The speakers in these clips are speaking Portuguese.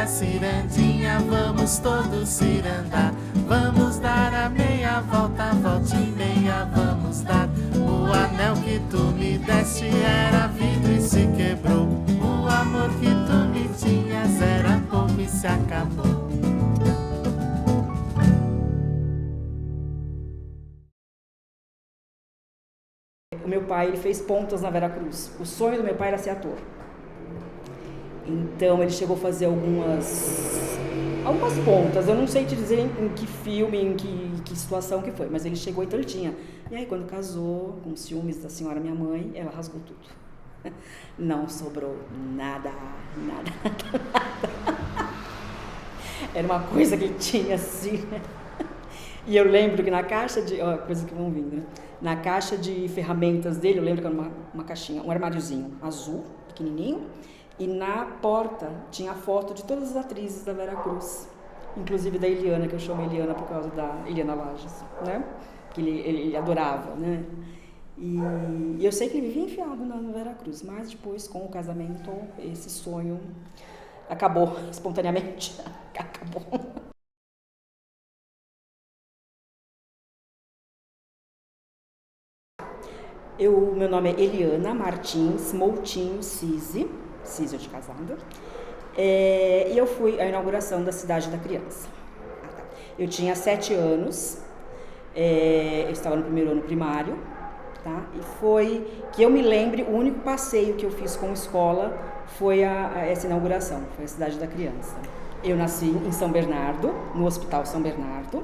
pra cirandinha, vamos todos cirandar. Vamos dar a meia volta, volta e meia vamos dar. O anel que tu me deste era vidro e se quebrou. O amor que tu me tinhas era pouco e se acabou. O meu pai, ele fez pontas na Veracruz. O sonho do meu pai era ser ator. Então ele chegou a fazer algumas pontas. Eu não sei te dizer em que filme, em que situação que foi, mas ele chegou, então ele tinha. E aí quando casou, com ciúmes da senhora minha mãe, ela rasgou tudo. Não sobrou nada. Era uma coisa que ele tinha assim, né? E eu lembro que na caixa de... Ó, coisa que vão vindo, né? Na caixa de ferramentas dele, eu lembro que era uma caixinha, um armáriozinho azul, pequenininho, e na porta tinha a foto de todas as atrizes da Veracruz, inclusive da Eliana, que eu chamo Eliana por causa da Eliana Lages, né? Que ele adorava, né? E eu sei que ele vivia enfiado na Veracruz, mas depois, com o casamento, esse sonho acabou espontaneamente. Acabou. Meu nome é Eliana Martins Moutinho Cisi de casada, e eu fui à inauguração da Cidade da Criança. Eu tinha 7 anos, eu estava no primeiro ano primário, tá? E foi, que eu me lembre, o único passeio que eu fiz com a escola foi essa inauguração, foi a Cidade da Criança. Eu nasci em São Bernardo, no Hospital São Bernardo,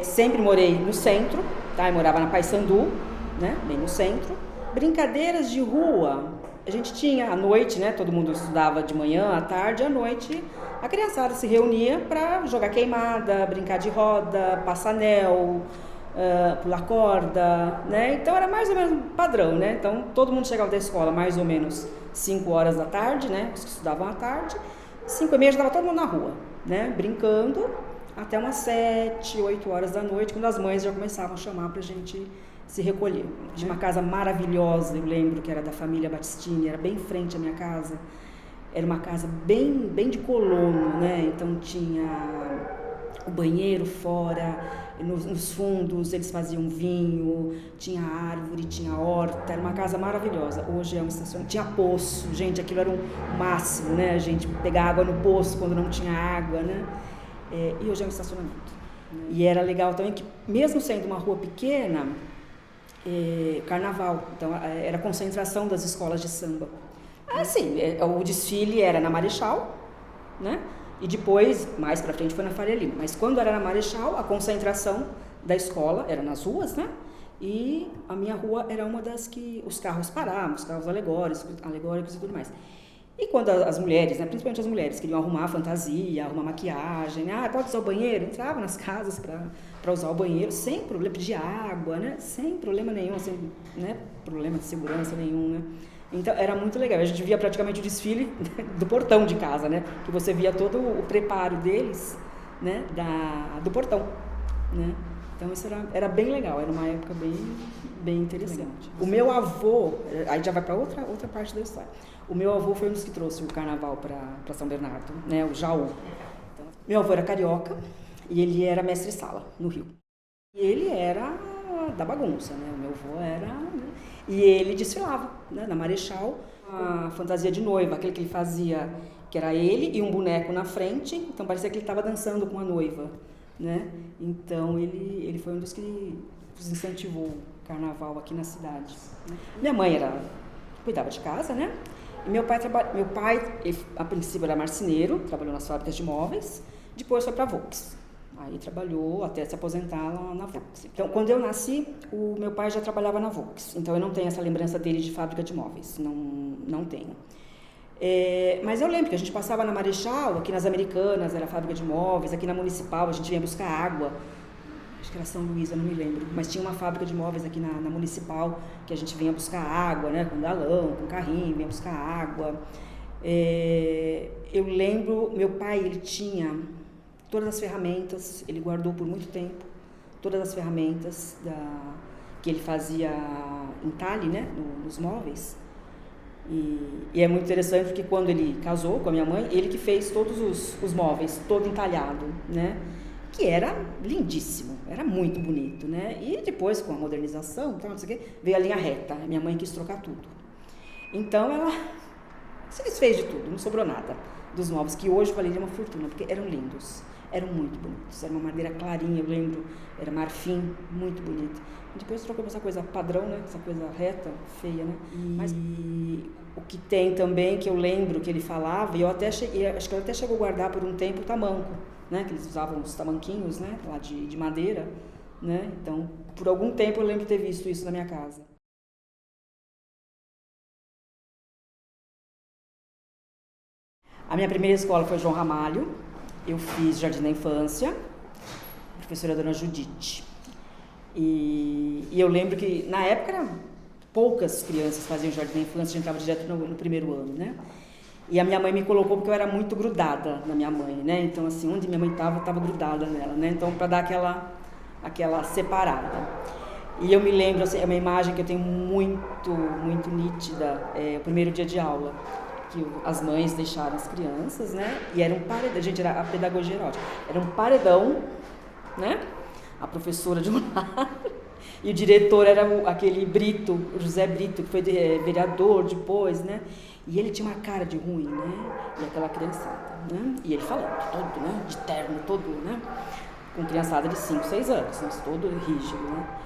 sempre morei no centro, tá? Eu morava na Paissandu, né? Bem no centro. Brincadeiras de rua, a gente tinha à noite, né? Todo mundo estudava de manhã, à tarde, à noite a criançada se reunia para jogar queimada, brincar de roda, passar anel, pular corda, né? Então era mais ou menos padrão, né? Então todo mundo chegava da escola mais ou menos 5 horas da tarde, né? Os que estudavam à tarde, 5h30 já estava todo mundo na rua, né? Brincando até umas 7, 8 horas da noite, quando as mães já começavam a chamar pra gente se recolher. Tinha uma casa maravilhosa, eu lembro que era da família Battistini, era bem em frente à minha casa. Era uma casa bem de colono, né? Então tinha o banheiro fora, nos fundos eles faziam vinho, tinha árvore, tinha horta, era uma casa maravilhosa. Hoje é um estacionamento, tinha poço, gente, aquilo era um máximo, né? A gente pegar água no poço quando não tinha água, né? E hoje é um estacionamento. E era legal também que, mesmo sendo uma rua pequena, carnaval, então era a concentração das escolas de samba. Assim, o desfile era na Marechal, né? E depois, mais pra frente, foi na Faria Lima. Mas quando era na Marechal, a concentração da escola era nas ruas, né? E a minha rua era uma das que os carros paravam, os carros alegóricos e tudo mais. E quando as mulheres, né, principalmente as mulheres, queriam arrumar fantasia, arrumar maquiagem, pode usar o banheiro? Entrava nas casas para usar o banheiro, sem problema, pedir água, né? Sem problema nenhum, sem, né, problema de segurança nenhum, né? Então era muito legal, a gente via praticamente o desfile do portão de casa, né? Que você via todo o preparo deles, né, do portão, né? Então isso era bem legal, era uma época bem interessante. O meu avô, aí já vai para outra parte da história. O meu avô foi um dos que trouxe o carnaval para São Bernardo, né, o Jaú. Então, meu avô era carioca e ele era mestre-sala no Rio. E ele era da bagunça, né? O meu avô era... E ele desfilava, né, na Marechal, a fantasia de noiva, aquele que ele fazia, que era ele e um boneco na frente, então parecia que ele estava dançando com a noiva, né? Então ele foi um dos que incentivou o carnaval aqui na cidade. Minha mãe cuidava de casa, né? E meu pai, a princípio, era marceneiro, trabalhou nas fábricas de móveis, depois foi para a Volks. Aí trabalhou até se aposentar lá na Volks. Então, quando eu nasci, o meu pai já trabalhava na Volks. Então, eu não tenho essa lembrança dele de fábrica de móveis, não tenho. Mas eu lembro que a gente passava na Marechal, aqui nas Americanas era fábrica de móveis, aqui na Municipal a gente vinha buscar água. Acho que era São Luís, eu não me lembro, mas tinha uma fábrica de móveis aqui na Municipal, que a gente vinha buscar água, né, com galão, com carrinho, vinha buscar água. Eu lembro, meu pai, ele tinha todas as ferramentas, ele guardou por muito tempo, todas as ferramentas que ele fazia entalhe, né, nos móveis, E é muito interessante porque quando ele casou com a minha mãe, ele que fez todos os móveis, todo entalhado, né? Que era lindíssimo, era muito bonito, né? E depois, com a modernização, então, não sei o quê, veio a linha reta, minha mãe quis trocar tudo. Então ela se desfez de tudo, não sobrou nada dos móveis, que hoje valeria uma fortuna, porque eram lindos, eram muito bonitos, era uma madeira clarinha, eu lembro, era marfim, muito bonito. E depois trocou essa coisa padrão, né? Essa coisa reta, feia, né? Mas o que tem também, que eu lembro que ele falava, e eu até cheguei, acho que ele até chegou a guardar por um tempo o tamanco, né? Que eles usavam os tamanquinhos, né? Lá de madeira, né? Então, por algum tempo eu lembro de ter visto isso na minha casa. A minha primeira escola foi João Ramalho, eu fiz Jardim da Infância, a professora Dona Judite. E eu lembro que na época eram poucas crianças faziam Jardim da Infância, a gente entrava direto no primeiro ano, né? E a minha mãe me colocou porque eu era muito grudada na minha mãe, né? Então, assim, onde minha mãe estava, eu estava grudada nela, né? Então, para dar aquela separada. E eu me lembro, assim, é uma imagem que eu tenho muito nítida, o primeiro dia de aula, que as mães deixaram as crianças, né? E era um paredão, gente, era a pedagogia erótica, era um paredão, né? A professora de um lado, e o diretor era aquele Brito, o José Brito, que foi vereador depois, né? E ele tinha uma cara de ruim, né? E aquela criançada, né? E ele falando todo, né? De terno, todo, né? Com criançada de 5, 6 anos, mas todo rígido, né?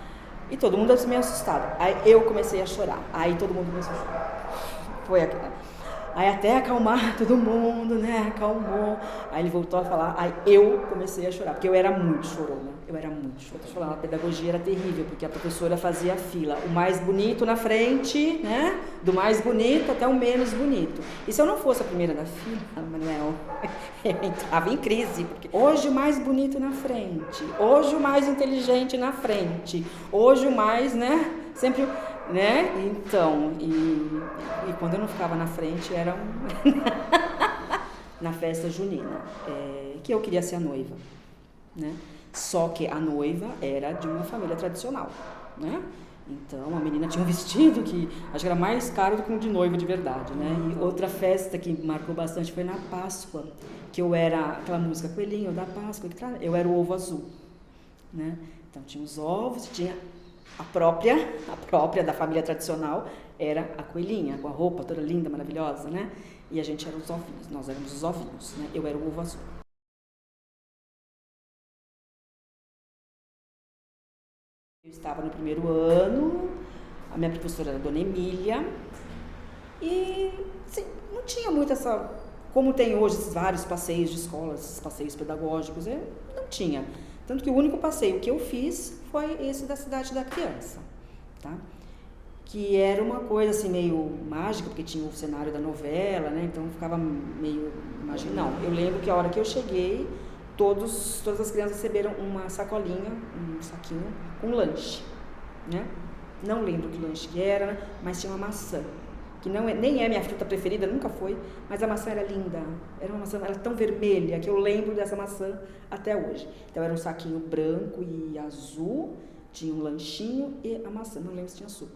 E todo mundo meio assustado. Aí eu comecei a chorar. Aí todo mundo começou a chorar. Foi aquela. Aí até acalmar todo mundo, né? Acalmou. Aí ele voltou a falar. Aí eu comecei a chorar, porque eu era muito chorona. A pedagogia era terrível, porque a professora fazia a fila. O mais bonito na frente, né? Do mais bonito até o menos bonito. E se eu não fosse a primeira da fila, Manuel, eu entrava em crise. Porque hoje o mais bonito na frente. Hoje o mais inteligente na frente. Hoje o mais, né? Sempre... né? Então, e quando eu não ficava na frente, era na festa junina, que eu queria ser a noiva, né? Só que a noiva era de uma família tradicional, né? Então, a menina tinha um vestido que acho que era mais caro do que um de noiva de verdade, né? E outra festa que marcou bastante foi na Páscoa, que eu era aquela música Coelhinho da Páscoa, eu era o ovo azul, né? Então, tinha os ovos e tinha a própria da família tradicional era a coelhinha, com a roupa toda linda, maravilhosa, né? E a gente era os ovinhos, nós éramos os ovinhos, né? Eu era o ovo azul. Eu estava no primeiro ano, a minha professora era a Dona Emília, e assim, não tinha muito essa... Como tem hoje esses vários passeios de escolas, esses passeios pedagógicos, não tinha. Tanto que o único passeio que eu fiz foi esse da Cidade da Criança, tá? Que era uma coisa assim meio mágica, porque tinha o cenário da novela, né? Então ficava meio... Não, eu lembro que a hora que eu cheguei, todas as crianças receberam uma sacolinha, um saquinho com lanche, né? Não lembro que lanche que era, né? Mas tinha uma maçã, que nem é minha fruta preferida, nunca foi, mas a maçã era linda, era uma maçã, era tão vermelha que eu lembro dessa maçã até hoje. Então era um saquinho branco e azul, tinha um lanchinho e a maçã, não lembro se tinha suco.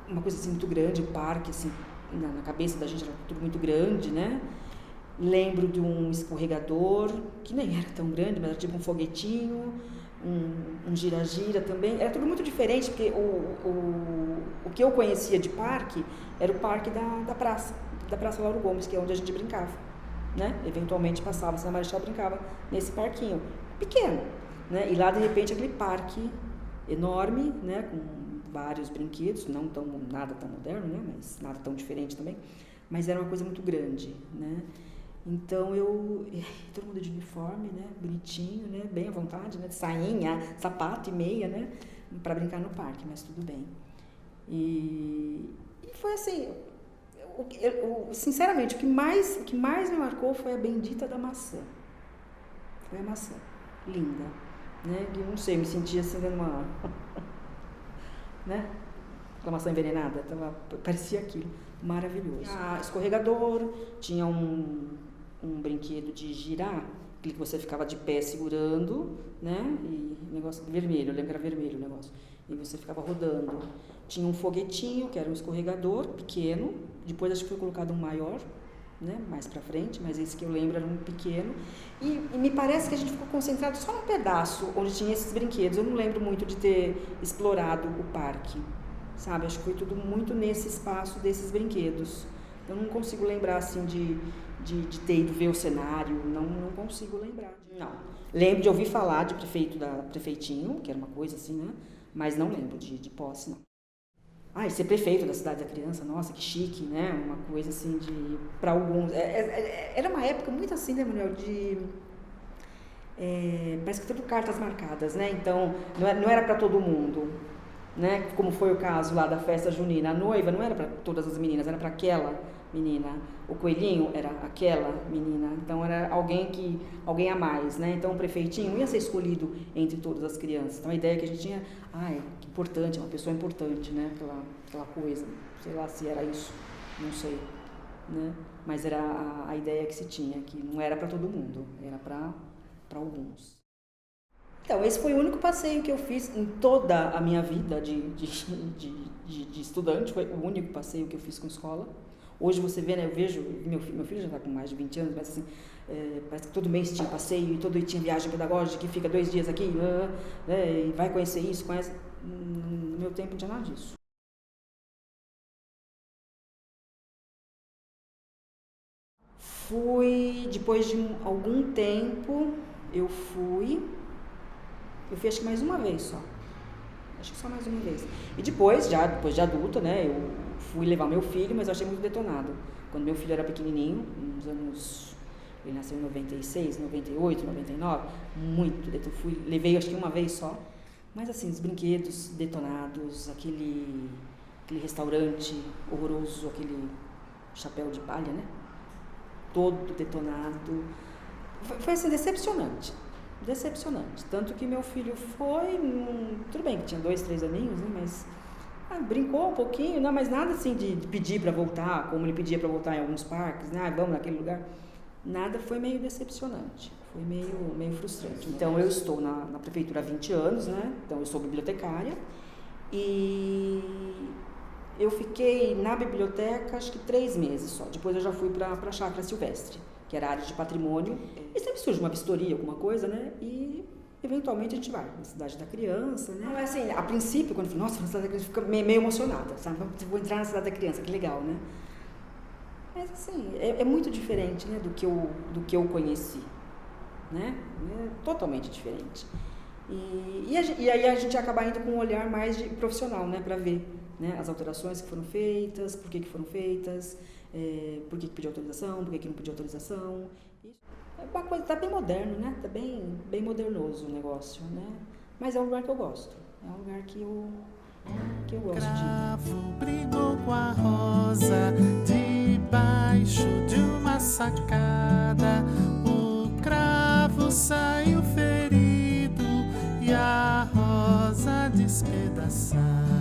Uma coisa assim muito grande, o parque assim, na cabeça da gente era tudo muito grande, né? Lembro de um escorregador, que nem era tão grande, mas era tipo um foguetinho, um gira-gira também. Era tudo muito diferente, porque o que eu conhecia de parque era o parque da Praça Lauro Gomes, que é onde a gente brincava, né? Eventualmente passava-se na Marechal, brincava nesse parquinho pequeno, né? E lá, de repente, aquele parque enorme, né? Com vários brinquedos, nada tão moderno, né? Mas nada tão diferente também. Mas era uma coisa muito grande, né? Então todo mundo de uniforme, né? Bonitinho, né? Bem à vontade, né? Sainha, sapato e meia, né? Para brincar no parque, mas tudo bem. E foi assim, sinceramente, o que mais me marcou foi a bendita da maçã. Foi a maçã, linda, né? Eu não sei, me sentia assim dando uma, né? Com a maçã envenenada, parecia aquilo, maravilhoso. Escorregador, tinha um brinquedo de girar, que você ficava de pé segurando, né? E negócio vermelho, eu lembro que era vermelho o negócio. E você ficava rodando. tinha um foguetinho, que era um escorregador pequeno, depois acho que foi colocado um maior, né, mais pra frente, mas esse que eu lembro era um pequeno, e me parece que a gente ficou concentrado só num pedaço onde tinha esses brinquedos. Eu não lembro muito de ter explorado o parque, sabe? Acho que foi tudo muito nesse espaço desses brinquedos. Eu não consigo lembrar, assim, de ter ido ver o cenário, não consigo lembrar. Não. Lembro de ouvir falar de prefeitinho, que era uma coisa assim, né? Mas não lembro de posse, não. Ah, e ser prefeito da cidade da criança, nossa, que chique, né? Uma coisa assim para alguns. Era uma época muito assim, né, Manuel? Parece que tudo cartas marcadas, né? Então, não era para todo mundo, né? Como foi o caso lá da festa junina. A noiva não era para todas as meninas, era para aquela menina. O coelhinho era aquela menina. Então, era alguém a mais, né? Então, o prefeitinho não ia ser escolhido entre todas as crianças. Então, a ideia que a gente tinha, que importante, é uma pessoa importante, né? Aquela coisa, sei lá se era isso, não sei, né? Mas era a ideia que se tinha, que não era para todo mundo, era para alguns. Então, esse foi o único passeio que eu fiz em toda a minha vida de estudante, foi o único passeio que eu fiz com escola. Hoje você vê, né, eu vejo, meu filho já está com mais de 20 anos, mas assim, parece que todo mês tinha passeio, e todo dia tinha viagem pedagógica, que fica 2 dias aqui, e vai conhecer isso, conhece. No meu tempo não tinha nada disso. Depois de algum tempo, eu fui acho que mais uma vez só. Acho que só mais uma vez. E depois de adulta, né, eu fui levar meu filho, mas eu achei muito detonado. Quando meu filho era pequenininho, uns anos, ele nasceu em 96, 98, 99, levei acho que uma vez só. Mas assim, os brinquedos detonados, aquele restaurante horroroso, aquele chapéu de palha, né, todo detonado. Foi assim, decepcionante. Tanto que meu filho foi, tudo bem que tinha 2, 3 aninhos, né, mas brincou um pouquinho, não, mas nada assim de pedir para voltar, como ele pedia para voltar em alguns parques, né, vamos naquele lugar. Nada, foi meio decepcionante, foi meio frustrante. Então, eu estou na prefeitura há 20 anos, né, então eu sou bibliotecária, e eu fiquei na biblioteca acho que 3 meses só, depois eu já fui para a Chácara Silvestre, que era a área de patrimônio, e sempre surge uma vistoria, alguma coisa, né, e eventualmente a gente vai na Cidade da Criança, né. Não, assim, a princípio, quando eu falei, nossa, na Cidade da Criança, fica meio emocionada, sabe, vou entrar na Cidade da Criança, que legal, né. Mas assim, é muito diferente, né, do que eu conheci, né, é totalmente diferente. E aí a gente acaba indo com um olhar mais de profissional, né, para ver, né, as alterações que foram feitas, por que foram feitas, por que pediu autorização, por que não pediu autorização. Isso é uma coisa, tá bem moderno, né, tá bem modernoso o negócio, né, mas é um lugar que eu gosto, é um lugar que eu gosto de ir. O cravo brigou com a rosa debaixo de uma sacada. O cravo saiu ferido e a rosa despedaçada.